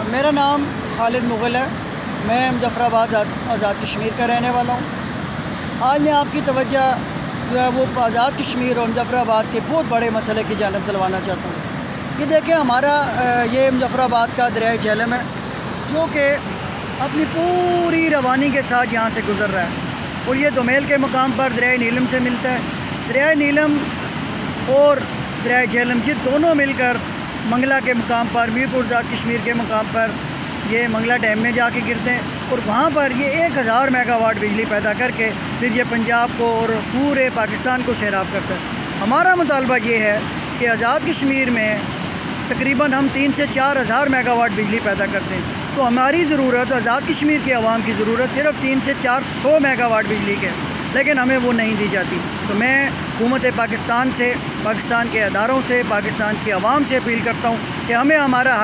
میرا نام خالد مغل ہے، میں مظفر آباد آزاد کشمیر کا رہنے والا ہوں۔ آج میں آپ کی توجہ جو ہے وہ آزاد کشمیر اور مظفر آباد کے بہت بڑے مسئلے کی جانب دلوانا چاہتا ہوں۔ یہ دیکھیں، ہمارا یہ مظفر آباد کا دریائے جہلم ہے، جو کہ اپنی پوری روانی کے ساتھ یہاں سے گزر رہا ہے، اور یہ دومیل کے مقام پر دریائے نیلم سے ملتا ہے۔ دریائے نیلم اور دریائے جہلم یہ دونوں مل کر منگلہ کے مقام پر، میرپور آزاد کشمیر کے مقام پر یہ منگلہ ڈیم میں جا کے گرتے ہیں، اور وہاں پر یہ 1000 میگا واٹ بجلی پیدا کر کے پھر یہ پنجاب کو اور پورے پاکستان کو سیراب کرتا ہے۔ ہمارا مطالبہ یہ ہے کہ آزاد کشمیر میں تقریباً ہم 3 سے 4000 میگا واٹ بجلی پیدا کرتے ہیں، تو ہماری ضرورت، آزاد کشمیر کے عوام کی ضرورت صرف 300 سے 400 میگا واٹ بجلی کے، لیکن ہمیں وہ نہیں دی جاتی۔ تو میں حکومت پاکستان سے، پاکستان کے اداروں سے، پاکستان کے عوام سے اپیل کرتا ہوں کہ ہمیں ہمارا